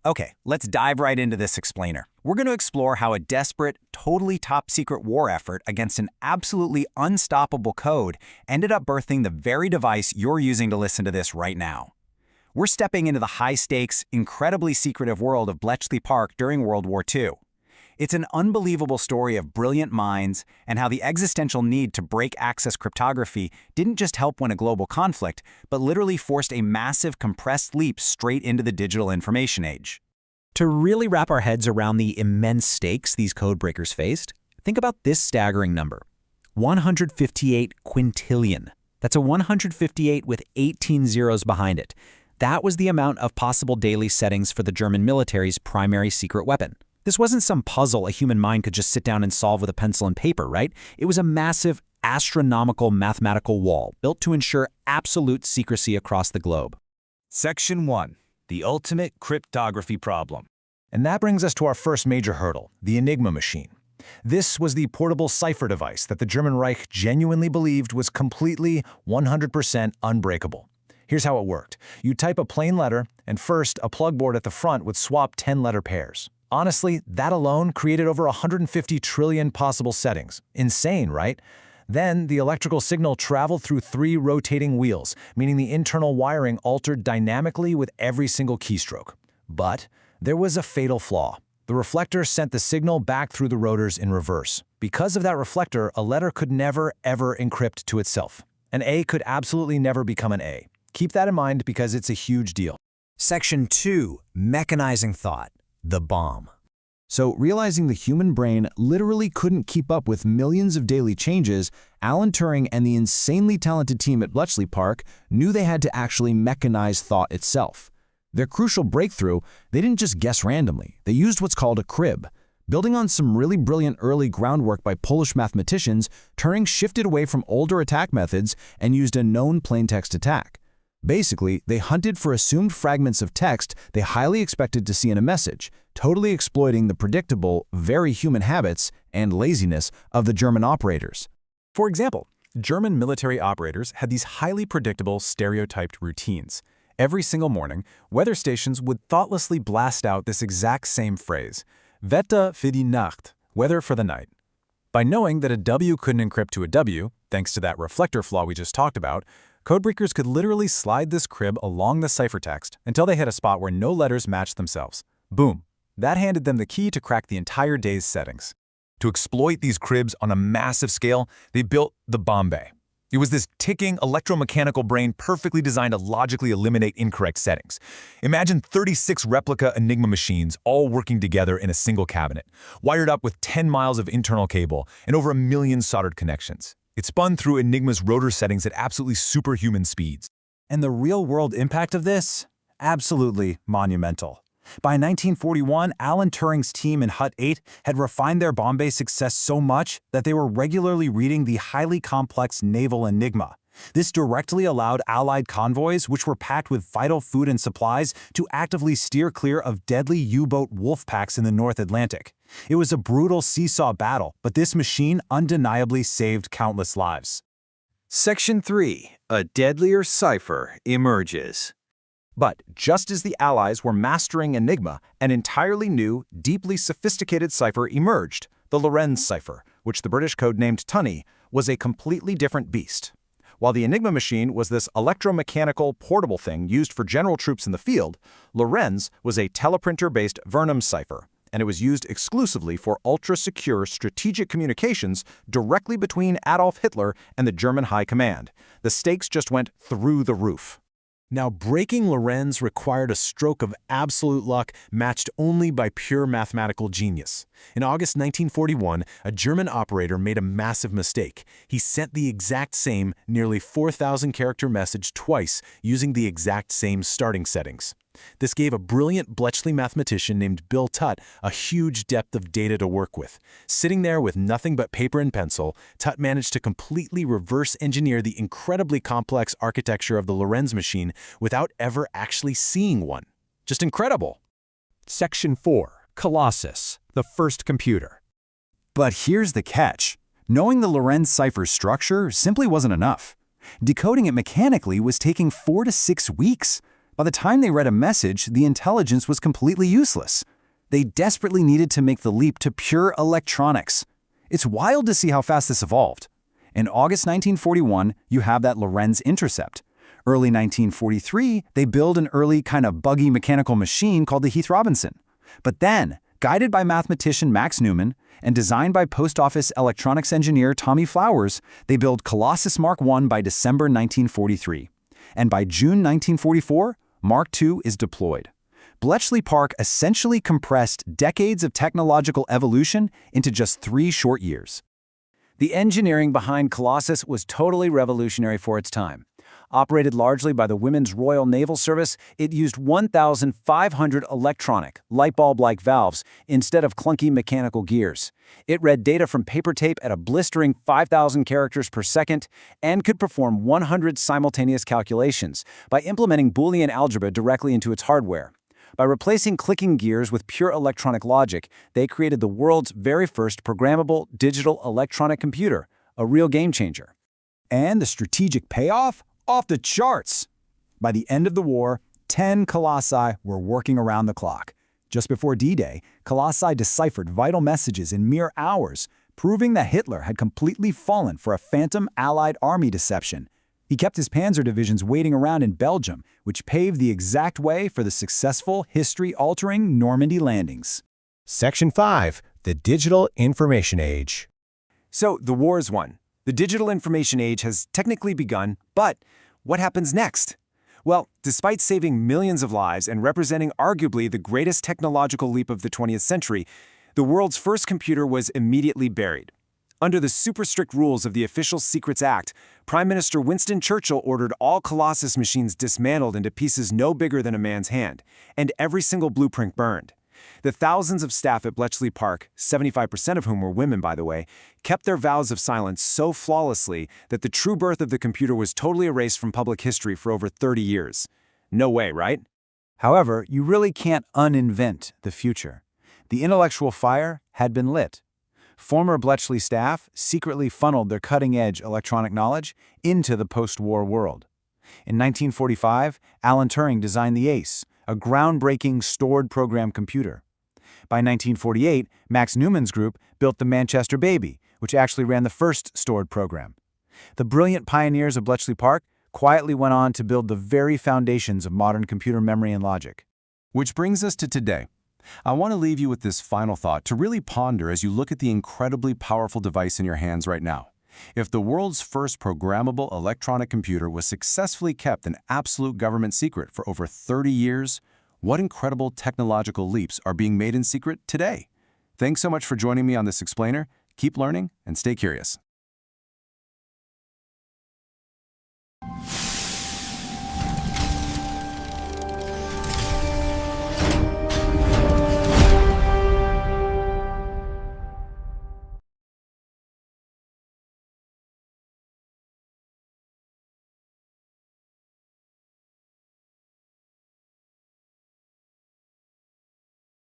Okay, let's dive right into this explainer. We're going to explore how a desperate, totally top-secret war effort against an absolutely unstoppable code ended up birthing the very device you're using to listen to this right now. We're stepping into the high-stakes, incredibly secretive world of Bletchley Park during World War II. It's an unbelievable story of brilliant minds and how the existential need to break access cryptography didn't just help win a global conflict, but literally forced a massive compressed leap straight into the digital information age. To really wrap our heads around the immense stakes these codebreakers faced, think about this staggering number: 158 quintillion. That's a 158 with 18 zeros behind it. That was the amount of possible daily settings for the German military's primary secret weapon. This wasn't some puzzle a human mind could just sit down and solve with a pencil and paper, right? It was a massive, astronomical mathematical wall built to ensure absolute secrecy across the globe. Section 1. The ultimate cryptography problem. And that brings us to our first major hurdle, the Enigma machine. This was the portable cipher device that the German Reich genuinely believed was completely 100% unbreakable. Here's how it worked. You type a plain letter, and first, a plugboard at the front would swap 10 letter pairs. Honestly, that alone created over 150 trillion possible settings. Insane, right? Then, the electrical signal traveled through 3 rotating wheels, meaning the internal wiring altered dynamically with every single keystroke. But there was a fatal flaw. The reflector sent the signal back through the rotors in reverse. Because of that reflector, a letter could never, ever encrypt to itself. An A could absolutely never become an A. Keep that in mind because it's a huge deal. Section 2. Mechanizing thought. The bomb. So, realizing the human brain literally couldn't keep up with millions of daily changes, Alan Turing and the insanely talented team at Bletchley Park knew they had to actually mechanize thought itself. Their crucial breakthrough, they didn't just guess randomly. They used what's called a crib. Building on some really brilliant early groundwork by Polish mathematicians, Turing shifted away from older attack methods and used a known plaintext attack. Basically, they hunted for assumed fragments of text they highly expected to see in a message, totally exploiting the predictable, very human habits and laziness of the German operators. For example, German military operators had these highly predictable, stereotyped routines. Every single morning, weather stations would thoughtlessly blast out this exact same phrase, Wetter für die Nacht, weather for the night. By knowing that a W couldn't encrypt to a W, thanks to that reflector flaw we just talked about, codebreakers could literally slide this crib along the ciphertext until they hit a spot where no letters matched themselves. Boom! That handed them the key to crack the entire day's settings. To exploit these cribs on a massive scale, they built the Bombe. It was this ticking electromechanical brain perfectly designed to logically eliminate incorrect settings. Imagine 36 replica Enigma machines all working together in a single cabinet, wired up with 10 miles of internal cable and over 1 million soldered connections. It spun through Enigma's rotor settings at absolutely superhuman speeds. And the real-world impact of this? Absolutely monumental. By 1941, Alan Turing's team in Hut 8 had refined their Bombe success so much that they were regularly reading the highly complex naval Enigma. This directly allowed Allied convoys, which were packed with vital food and supplies, to actively steer clear of deadly U-boat wolf packs in the North Atlantic. It was a brutal seesaw battle, but this machine undeniably saved countless lives. Section 3. A deadlier cipher emerges. But just as the Allies were mastering Enigma, an entirely new, deeply sophisticated cipher emerged. The Lorenz cipher, which the British codenamed Tunny, was a completely different beast. While the Enigma machine was this electromechanical, portable thing used for general troops in the field, Lorenz was a teleprinter-based Vernam cipher, and it was used exclusively for ultra-secure strategic communications directly between Adolf Hitler and the German High Command. The stakes just went through the roof. Now, breaking Lorenz required a stroke of absolute luck matched only by pure mathematical genius. In August 1941, a German operator made a massive mistake. He sent the exact same, nearly 4,000-character message twice using the exact same starting settings. This gave a brilliant Bletchley mathematician named Bill Tutt a huge depth of data to work with. Sitting there with nothing but paper and pencil, Tutt managed to completely reverse engineer the incredibly complex architecture of the Lorenz machine without ever actually seeing one. Just incredible! Section 4. Colossus, the first computer. But here's the catch. Knowing the Lorenz cipher structure simply wasn't enough. Decoding it mechanically was taking 4 to 6 weeks. By the time they read a message, the intelligence was completely useless. They desperately needed to make the leap to pure electronics. It's wild to see how fast this evolved. In August 1941, you have that Lorenz intercept. Early 1943, they build an early kind of buggy mechanical machine called the Heath Robinson. But then, guided by mathematician Max Newman and designed by post office electronics engineer Tommy Flowers, they build Colossus Mark I by December 1943. And by June 1944, Mark II is deployed. Bletchley Park essentially compressed decades of technological evolution into just 3 short years. The engineering behind Colossus was totally revolutionary for its time. Operated largely by the Women's Royal Naval Service, it used 1,500 electronic, light bulb-like valves instead of clunky mechanical gears. It read data from paper tape at a blistering 5,000 characters per second and could perform 100 simultaneous calculations by implementing Boolean algebra directly into its hardware. By replacing clicking gears with pure electronic logic, they created the world's very first programmable digital electronic computer, a real game changer. And the strategic payoff? Off the charts! By the end of the war, 10 colossi were working around the clock. Just before D-Day, colossi deciphered vital messages in mere hours, proving that Hitler had completely fallen for a phantom Allied army deception. He kept his panzer divisions waiting around in Belgium, which paved the exact way for the successful, history-altering Normandy landings. Section 5. The Digital Information Age. So, the war is won. The digital information age has technically begun, but what happens next? Well, despite saving millions of lives and representing arguably the greatest technological leap of the 20th century, the world's first computer was immediately buried. Under the super strict rules of the Official Secrets Act, Prime Minister Winston Churchill ordered all Colossus machines dismantled into pieces no bigger than a man's hand, and every single blueprint burned. The thousands of staff at Bletchley Park, 75% of whom were women, by the way, kept their vows of silence so flawlessly that the true birth of the computer was totally erased from public history for over 30 years. No way, right? However, you really can't uninvent the future. The intellectual fire had been lit. Former Bletchley staff secretly funneled their cutting-edge electronic knowledge into the post-war world. In 1945, Alan Turing designed the ACE, a groundbreaking stored program computer. By 1948, Max Newman's group built the Manchester Baby, which actually ran the first stored program. The brilliant pioneers of Bletchley Park quietly went on to build the very foundations of modern computer memory and logic. Which brings us to today. I want to leave you with this final thought to really ponder as you look at the incredibly powerful device in your hands right now. If the world's first programmable electronic computer was successfully kept an absolute government secret for over 30 years, what incredible technological leaps are being made in secret today? Thanks so much for joining me on this explainer. Keep learning and stay curious.